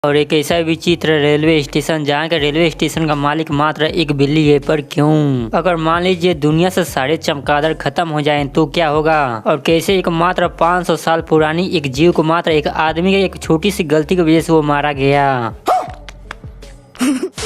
और एक ऐसा विचित्र रेलवे स्टेशन जहाँ के रेलवे स्टेशन का मालिक मात्र एक बिल्ली है। पर क्यों? अगर मान लीजिए दुनिया से सारे चमगादड़ खत्म हो जाएं तो क्या होगा? और कैसे एक मात्र 500 साल पुरानी एक जीव को मात्र एक आदमी की एक छोटी सी गलती की वजह से वो मारा गया।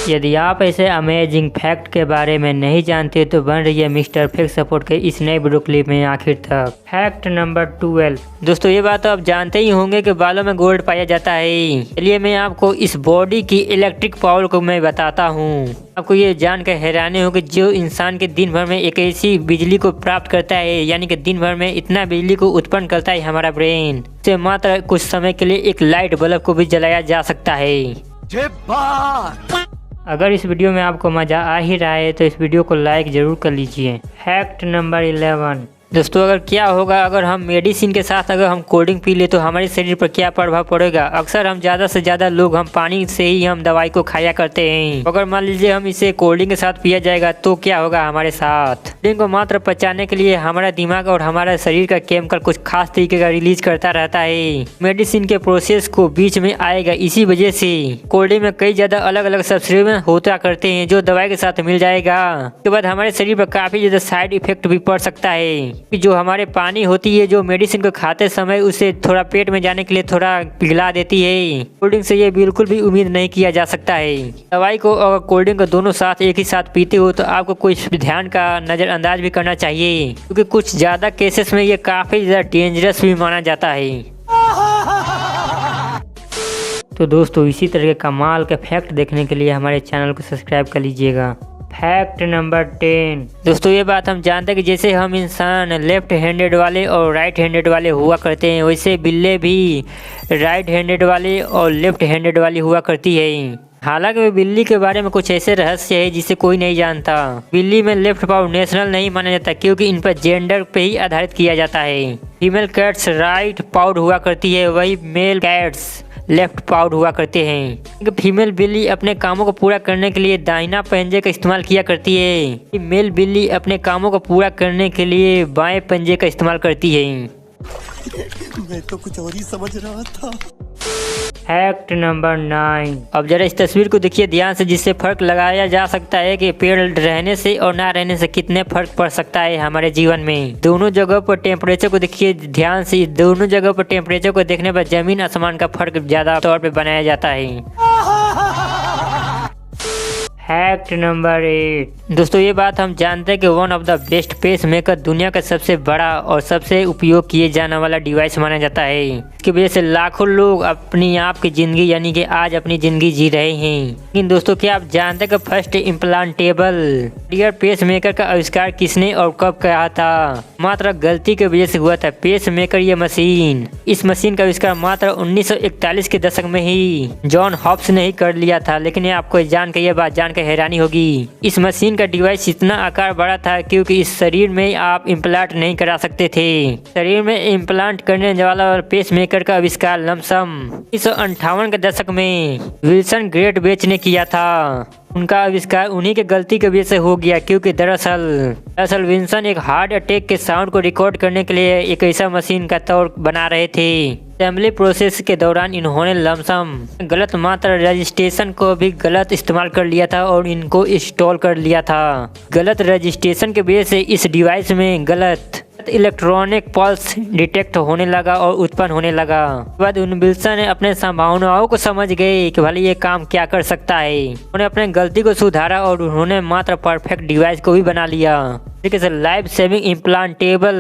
यदि आप ऐसे अमेजिंग फैक्ट के बारे में नहीं जानते तो बन रही है मिस्टर फैक्ट सपोर्ट के इस नए वीडियो क्लिप में आखिर तक। Fact number 12। दोस्तों ये बात तो आप जानते ही होंगे कि बालों में गोल्ड पाया जाता है। चलिए मैं आपको इस बॉडी की इलेक्ट्रिक पावर को मैं बताता हूँ। आपको ये जानकर हैरानी होगी जो इंसान के दिन भर में एक ऐसी बिजली को प्राप्त करता है, यानी कि दिन भर में इतना बिजली को उत्पन्न करता है हमारा ब्रेन, से मात्र कुछ समय के लिए एक लाइट बल्ब को भी जलाया जा सकता है। अगर इस वीडियो में आपको मजा आ ही रहा है तो इस वीडियो को लाइक जरूर कर लीजिए। Fact number 11। दोस्तों अगर क्या होगा अगर हम मेडिसिन के साथ अगर हम कोल्ड ड्रिंक पी ले तो हमारे शरीर पर क्या प्रभाव पड़ेगा? अक्सर हम ज़्यादा से ज़्यादा लोग हम पानी से ही हम दवाई को खाया करते हैं। अगर मान लीजिए हम इसे कोल्ड ड्रिंक के साथ पिया जाएगा तो क्या होगा हमारे साथ? कोल्ड ड्रिंक को मात्र पचाने के लिए हमारा दिमाग और हमारा शरीर का केमिकल कुछ खास तरीके का रिलीज करता रहता है। मेडिसिन के प्रोसेस को बीच में आएगा। इसी वजह से कोल्ड ड्रिंक में कई ज्यादा अलग अलग सब्सटेंस होता करते हैं जो दवाई के साथ मिल जाएगा। उसके बाद हमारे शरीर पर काफी ज्यादा साइड इफेक्ट भी पड़ सकता है। जो हमारे पानी होती है जो मेडिसिन को खाते समय उसे थोड़ा पेट में जाने के लिए थोड़ा पिघला देती है। कोल्ड ड्रिंक से ये बिल्कुल भी उम्मीद नहीं किया जा सकता है। दवाई को और कोल्ड ड्रिंक को दोनों साथ एक ही साथ पीते हो तो आपको कुछ ध्यान का नजरअंदाज भी करना चाहिए, क्योंकि कुछ ज्यादा केसेस में ये काफी ज्यादा डेंजरस भी माना जाता है। तो दोस्तों इसी तरह के कमाल के फैक्ट देखने के लिए हमारे चैनल को सब्सक्राइब कर लीजिएगा। Fact number 10। दोस्तों ये बात हम जानते हैं कि जैसे हम इंसान लेफ्ट हैंडेड वाले और राइट हैंडेड वाले हुआ करते हैं, वैसे बिल्ली भी राइट हैंडेड वाले और लेफ्ट हैंडेड वाली हुआ करती है। हालांकि बिल्ली के बारे में कुछ ऐसे रहस्य है जिसे कोई नहीं जानता। बिल्ली में लेफ्ट पावर नेशनल नहीं माना जाता क्योंकि इन पर जेंडर पे ही आधारित किया जाता है। फीमेल कैट्स राइट पावर हुआ करती है, वही मेल कैट्स लेफ्ट पाउड हुआ करते हैं। फीमेल बिल्ली अपने कामों को पूरा करने के लिए दाहिना पंजे का इस्तेमाल किया करती है। मेल बिल्ली अपने कामों को पूरा करने के लिए बाएं पंजे का इस्तेमाल करती है। मैं तो कुछ और ही समझ रहा था। Fact number 9। अब जरा इस तस्वीर को देखिए ध्यान से, जिससे फर्क लगाया जा सकता है कि पेड़ रहने से और ना रहने से कितने फर्क पड़ सकता है हमारे जीवन में। दोनों जगह पर टेम्परेचर को देखिए ध्यान से। दोनों जगह पर टेम्परेचर को देखने पर जमीन आसमान का फर्क ज्यादा तौर पे बनाया जाता है। Fact number 8। दोस्तों ये बात हम जानते हैं कि one of the best pacemaker दुनिया का सबसे बड़ा और सबसे उपयोग किए जाने वाला डिवाइस माना जाता है। इसकी वजह से लाखों लोग अपनी आप की जिंदगी यानी कि आज अपनी जिंदगी जी रहे हैं। लेकिन दोस्तों क्या आप जानते हैं कि first implantable ear pacemaker का आविष्कार किसने और कब किया था? मात्र गलती की वजह से हुआ था। पेस मेकर ये मशीन, इस मशीन का आविष्कार मात्र 1941 के दशक में ही जॉन हॉब्स ने ही कर लिया था। लेकिन आपको जान के ये बात जानकर हैरानी होगी, इस मशीन का डिवाइस इतना आकार बड़ा था क्योंकि इस शरीर में आप इम्प्लांट नहीं करा सकते थे। शरीर में इम्प्लांट करने वाला पेस मेकर का आविष्कार लमसम 1958 के दशक में विल्सन ग्रेट बेच ने किया था। उनका आविष्कार उन्हीं की गलती की वजह से हो गया क्योंकि दरअसल विल्सन एक हार्ट अटैक के साउंड को रिकॉर्ड करने के लिए एक ऐसा मशीन का तौर बना रहे थे। असेंबली प्रोसेस के दौरान इन्होंने लमसम गलत मात्रा रजिस्ट्रेशन को भी गलत इस्तेमाल कर लिया था और इनको इंस्टॉल कर लिया था। गलत रजिस्ट्रेशन की वजह से इस डिवाइस में गलत इलेक्ट्रॉनिक पल्स डिटेक्ट होने लगा और उत्पन्न होने लगा। उसके बाद विल्सन ने अपने संभावनाओं को समझ गए कि भले ये काम क्या कर सकता है। उन्होंने अपने गलती को सुधारा और उन्होंने मात्र परफेक्ट डिवाइस को भी बना लिया। तरीके से life saving implantable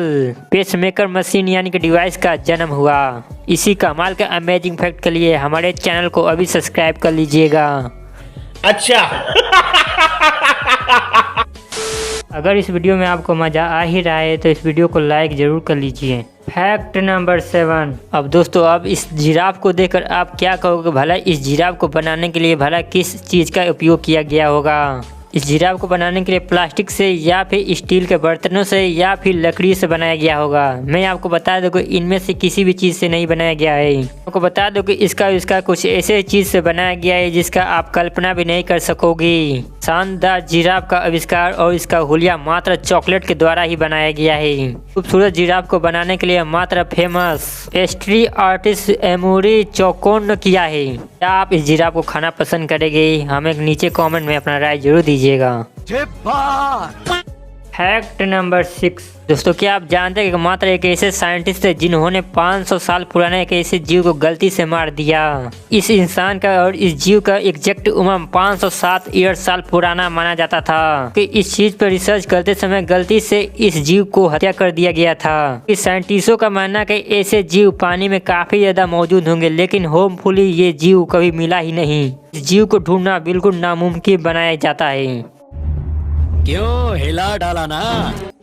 pacemaker machine यानी कि डिवाइस का जन्म हुआ। इसी कमाल का अमेजिंग फैक्ट के लिए हमारे चैनल को अभी सब्सक्राइब कर लीजिएगा। अच्छा। अगर इस वीडियो में आपको मजा आ ही रहा है तो इस वीडियो को लाइक जरूर कर लीजिए। Fact number 7। अब दोस्तों अब इस जिराफ को देखकर आप क्या कहोगे? भला इस जिराफ को बनाने के लिए भला किस चीज का उपयोग किया गया होगा? इस जिराफ को बनाने के लिए प्लास्टिक से या फिर स्टील के बर्तनों से या फिर लकड़ी से बनाया गया होगा। मैं आपको बता दूं कि इनमें से किसी भी चीज से नहीं बनाया गया है। आपको बता दूं कि इसका कुछ ऐसे चीज से बनाया गया है जिसका आप कल्पना भी नहीं कर सकोगे। शानदार जिराफ का आविष्कार और इसका हुलिया मात्र चॉकलेट के द्वारा ही बनाया गया है। खूबसूरत जिराफ को बनाने के लिए मात्र फेमस पेस्ट्री आर्टिस्ट एमोरी चौकोन ने किया है। क्या आप इस जिराफ को खाना पसंद करेंगे? हमें नीचे कमेंट में अपना राय जरूर दीजिएगा। फैक्ट नंबर 6 दोस्तों, क्या आप जानते हैं कि मात्र एक ऐसे साइंटिस्ट है जिन्होंने 500 साल पुराने एक ऐसे जीव को गलती से मार दिया। इस इंसान का और इस जीव का एग्जैक्ट उम्र 507 ईयर साल पुराना माना जाता था कि इस चीज पर रिसर्च करते समय गलती से इस जीव को हत्या कर दिया गया था। इस साइंटिस्टों का मानना है कि ऐसे जीव पानी में काफी ज्यादा मौजूद होंगे, लेकिन होपफुली ये जीव कभी मिला ही नहीं। इस जीव को ढूंढना बिल्कुल नामुमकिन बनाया जाता है। क्यों हिला डाला ना।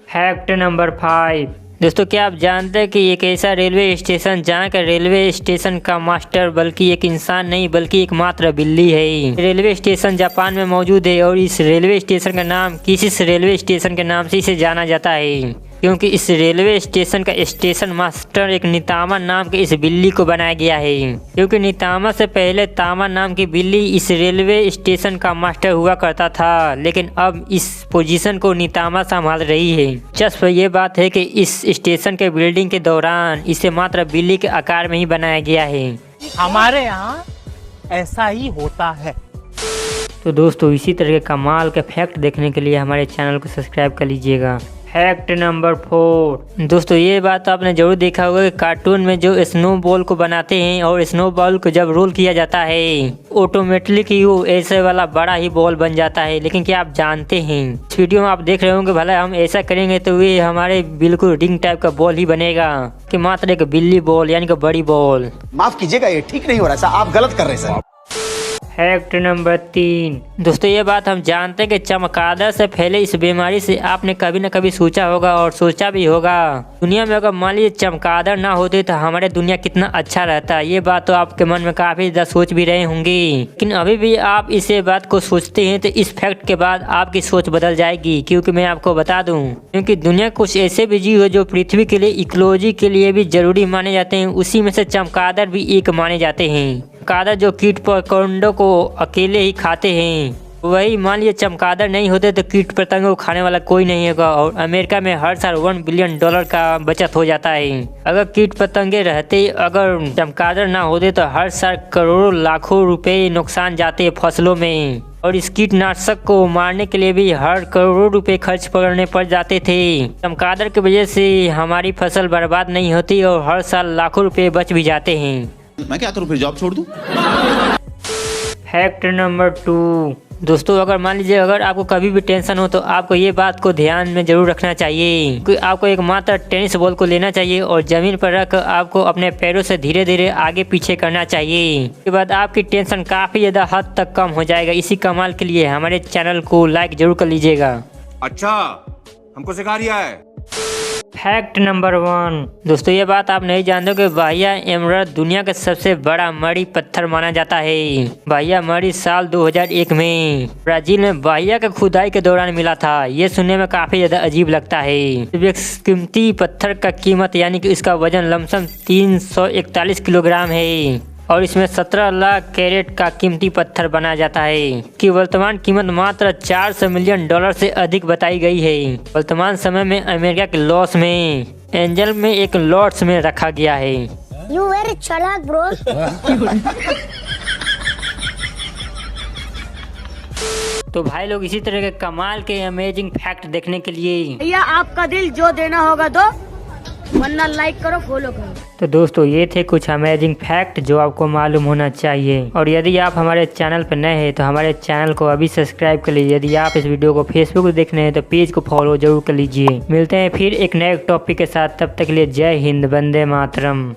फैक्ट नंबर 5 दोस्तों, क्या आप जानते हैं कि एक ऐसा रेलवे स्टेशन जहाँ का रेलवे स्टेशन का मास्टर बल्कि एक इंसान नहीं बल्कि एक मात्र बिल्ली है। रेलवे स्टेशन जापान में मौजूद है और इस रेलवे स्टेशन का नाम किसी रेलवे स्टेशन के नाम से इसे जाना जाता है, क्योंकि इस रेलवे स्टेशन का स्टेशन मास्टर एक नितामा नाम की इस बिल्ली को बनाया गया है। क्योंकि नितामा से पहले तामा नाम की बिल्ली इस रेलवे स्टेशन का मास्टर हुआ करता था, लेकिन अब इस पोजीशन को नितामा संभाल रही है। जस्ट ये बात है कि इस स्टेशन के बिल्डिंग के दौरान इसे मात्र बिल्ली के आकार में ही बनाया गया है। हमारे यहाँ ऐसा ही होता है। तो दोस्तों, इसी तरह के कमाल के फैक्ट देखने के लिए हमारे चैनल को सब्सक्राइब कर लीजिएगा। फैक्ट नंबर 4 दोस्तों, ये बात आपने जरूर देखा होगा कि कार्टून में जो स्नो बॉल को बनाते हैं और स्नो बॉल को जब रोल किया जाता है ऑटोमेटिकली वो ऐसे वाला बड़ा ही बॉल बन जाता है। लेकिन क्या आप जानते हैं, इस वीडियो में आप देख रहे होंगे भला हम ऐसा करेंगे तो ये हमारे बिल्कुल रिंग टाइप का बॉल ही बनेगा कि मात्र एक बिल्ली बॉल यानी कि बड़ी बॉल। माफ कीजिएगा, ये ठीक नहीं हो रहा सर, आप गलत कर रहे हैं सर। फैक्ट नंबर 3 दोस्तों, ये बात हम जानते हैं कि चमगादड़ से फैले इस बीमारी से आपने कभी न कभी सोचा होगा और सोचा भी होगा, दुनिया में अगर मान लीजिए चमगादड़ ना होते तो हमारे दुनिया कितना अच्छा रहता। ये बात तो आपके मन में काफी ज्यादा सोच भी रहे होंगे, लेकिन अभी भी आप इस बात को सोचते हैं तो इस फैक्ट के बाद आपकी सोच बदल जाएगी। क्योंकि मैं आपको बता दूं, क्योंकि दुनिया कुछ ऐसे भी जीव है जो पृथ्वी के लिए इकोलॉजी के लिए भी जरूरी माने जाते हैं, उसी में से चमगादड़ भी एक माने जाते हैं। चमगादड़ जो कीट पतंगों को अकेले ही खाते हैं, वही मान लीजिए चमगादड़ नहीं होते तो कीट पतंगों को खाने वाला कोई नहीं होगा। और अमेरिका में हर साल $1 बिलियन का बचत हो जाता है। अगर कीट पतंगे रहते, अगर चमगादड़ ना होते तो हर साल करोड़ों लाखों रुपए नुकसान जाते फसलों में, और इस कीटनाशक को मारने के लिए भी हर करोड़ों रुपए खर्च करने पड़ जाते थे। चमगादड़ की वजह से हमारी फसल बर्बाद नहीं होती और हर साल लाखों रुपए बच भी जाते हैं। मैं क्या करूं, फिर जॉब छोड़ दूं? फैक्ट नंबर 2 दोस्तों, अगर मान लीजिए अगर आपको कभी भी टेंशन हो तो आपको ये बात को ध्यान में जरूर रखना चाहिए कि आपको एक मात्र टेनिस बॉल को लेना चाहिए और जमीन पर रख आपको अपने पैरों से धीरे धीरे आगे पीछे करना चाहिए। इसके बाद आपकी टेंशन काफी ज्यादा हद तक कम हो जाएगा। इसी कमाल के लिए हमारे चैनल को लाइक जरूर कर लीजिएगा। अच्छा, हमको सिखा रिया है। फैक्ट नंबर 1 दोस्तों, ये बात आप नहीं जानते कि बाहिया एमरल्ड दुनिया का सबसे बड़ा मणि पत्थर माना जाता है। बाहिया मणि साल 2001 में ब्राजील में बाहिया का खुदाई के दौरान मिला था। ये सुनने में काफी ज्यादा अजीब लगता है। इस कीमती पत्थर का कीमत यानी कि इसका वजन लमसम 341 किलोग्राम है और इसमें 17 लाख कैरेट का कीमती पत्थर बनाया जाता है कि वर्तमान कीमत मात्र $400 मिलियन से अधिक बताई गई है। वर्तमान समय में अमेरिका के लॉस में एंजल में एक लॉट्स में रखा गया है। You very चालाक ब्रो। तो भाई लोग, इसी तरह के कमाल के अमेजिंग फैक्ट देखने के लिए भैया आपका दिल जो देना होगा दो, वरना लाइक करो फॉलो करो। तो दोस्तों, ये थे कुछ अमेजिंग फैक्ट जो आपको मालूम होना चाहिए। और यदि आप हमारे चैनल पर नए हैं तो हमारे चैनल को अभी सब्सक्राइब कर लीजिए। यदि आप इस वीडियो को फेसबुक पर देख रहे हैं तो पेज को फॉलो जरूर कर लीजिए। मिलते हैं फिर एक नए टॉपिक के साथ, तब तक के लिए जय हिंद, वंदे मातरम।